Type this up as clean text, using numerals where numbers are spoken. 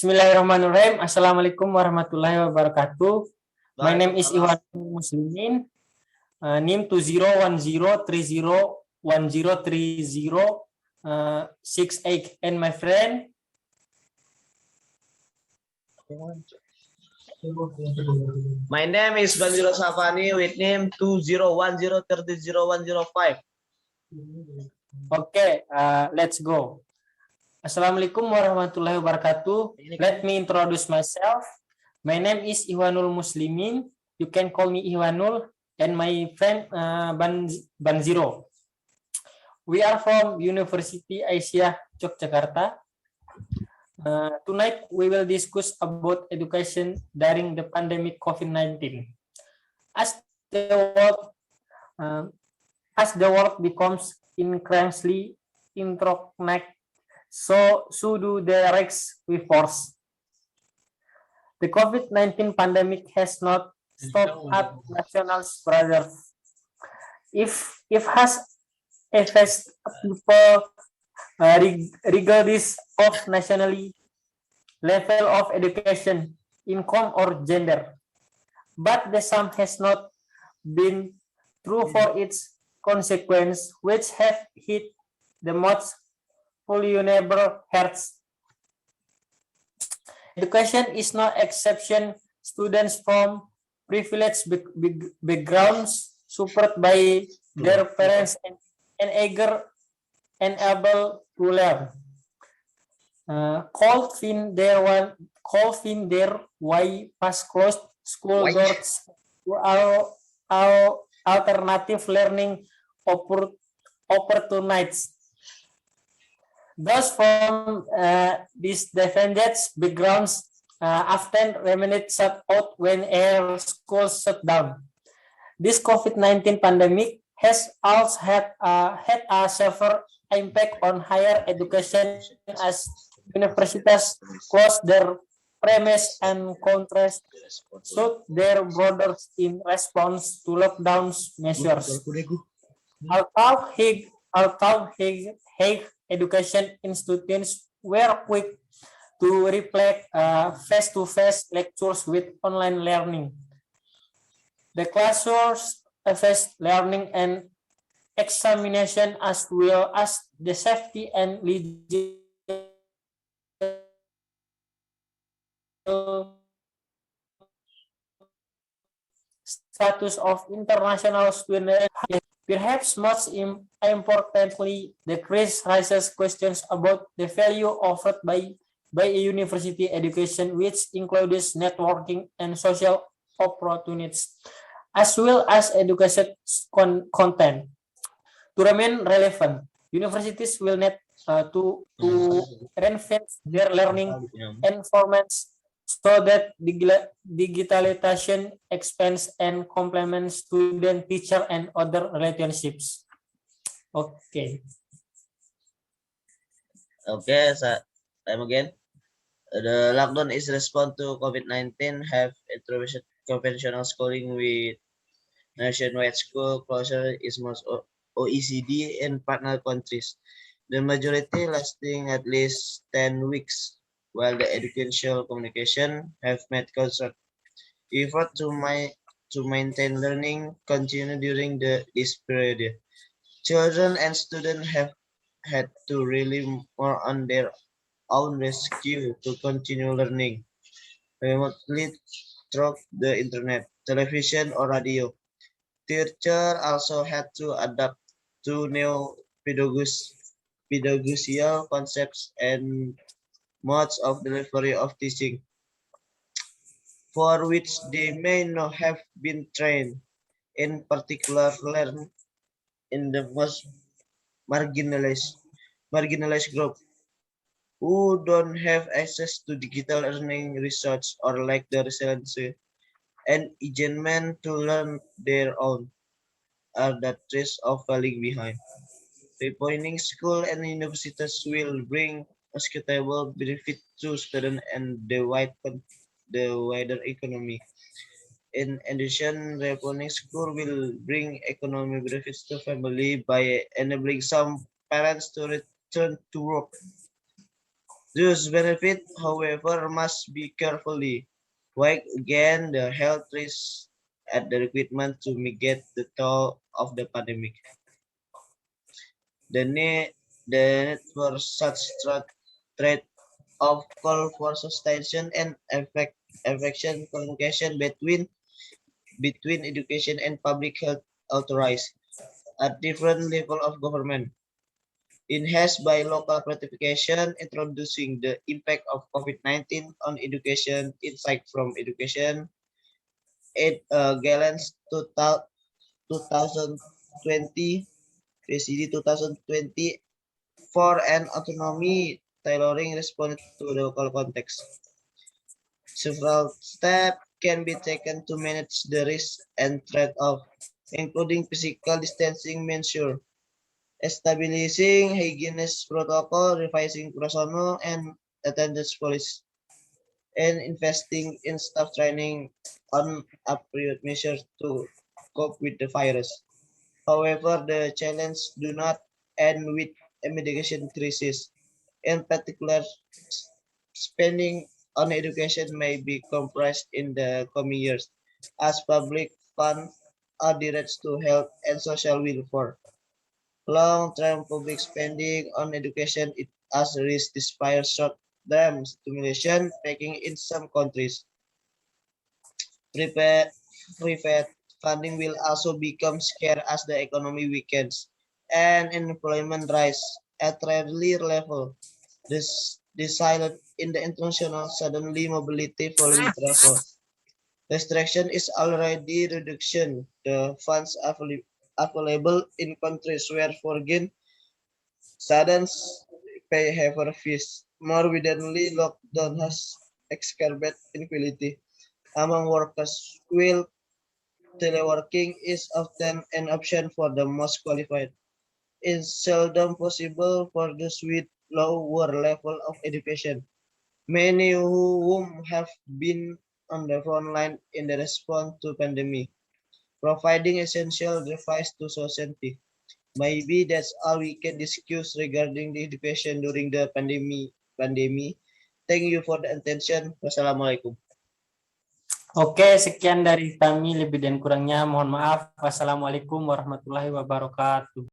Bismillahirrahmanirrahim. Assalamualaikum warahmatullahi wabarakatuh. My name is Iwan Muslimin. NIM 201030103068 and my friend. My name is Banjiro Safani with name 2010300105. Okay, let's go. Assalamualaikum warahmatullahi wabarakatuh. Let me introduce myself. My name is Iwanul Muslimin. You can call me Iwanul, and my friend Banjiro. We are from University Aisyah Yogyakarta. Tonight we will discuss about education during the pandemic COVID-19. As the world becomes increasingly interconnected, so do the risks we force. The COVID-19 pandemic has not stopped at national borders. If has affected people regardless of nationality, level of education, income, or gender, but the sum has not been true for its consequence, which have hit the most vulnerable hearts. Education is no exception. Students from privileged backgrounds, supported by their parents and able to learn, could find their way past closed school doors to alternative learning opportunities. Those from disadvantaged backgrounds often remain shut out when air schools shut down. This COVID-19 pandemic has also had a severe impact on higher education as universities closed their premise and countries shut their borders in response to lockdown measures. Although higher education institutions were quick to replace face-to-face lectures with online learning, the classrooms face learning and examination as well as the safety and legal status of international students. Perhaps most importantly, the crisis raises questions about the value offered by a university education, which includes networking and social opportunities, as well as education content. To remain relevant, universities will need to reinvent their learning environments so that digitalization expands and complements student, teacher, and other relationships. Okay. Okay, time again. The lockdown is response to COVID-19 have introduced conventional schooling with nationwide school closure is most OECD and partner countries. The majority lasting at least 10 weeks, while the educational communication have made concert. Effort to maintain learning continue during this period. Children and students have had to rely more on their own rescue to continue learning remotely through the internet, television, or radio. Teachers also had to adapt to new pedagogical concepts and modes of delivery of teaching, for which they may not have been trained, in particular learn in the most marginalized group, who don't have access to digital learning research or lack the resilience and engagement to learn their own, are the risk of falling behind. Reopening school and universities will bring considerable benefit to students and the wider economy. In addition, reopening school will bring economic benefits to family by enabling some parents to return to work. Those benefits, however, must be carefully weighed against the health risks and the requirement to mitigate the toll of the pandemic. The need, the need for such trade-off call for sustainability and affection communication between education and public health authorities at different level of government. Enhanced by local gratification, introducing the impact of COVID-19 on education, insight from education, it Gallant's 2020, PCD 2020 for an autonomy tailoring response to the local context. Several steps can be taken to manage the risk and trade-off, including physical distancing measures, establishing hygienist protocol, revising personnel and attendance policy, and investing in staff training on appropriate measures to cope with the virus. However, the challenges do not end with a mitigation crisis. In particular, spending on education may be compressed in the coming years as public funds are directed to health and social welfare. Long-term public spending on education it has risk despite short-term stimulation, making in some countries. Private, private funding will also become scarce as the economy weakens and unemployment rise at rarely level. This silent in the international suddenly mobility following travel. Restriction is already reduction. The funds available in countries where foreign students pay heavier fees. More widely, lockdown has exacerbated inequality among workers. While teleworking is often an option for the most qualified, it's seldom possible for those with lower level of education. Many whom have been on the front line in the response to pandemic, providing essential advice to society. Maybe that's all we can discuss regarding the education during the pandemic. Thank you for the attention. Wassalamualaikum. Oke, sekian dari kami. Lebih dan kurangnya mohon maaf. Wassalamualaikum warahmatullahi wabarakatuh.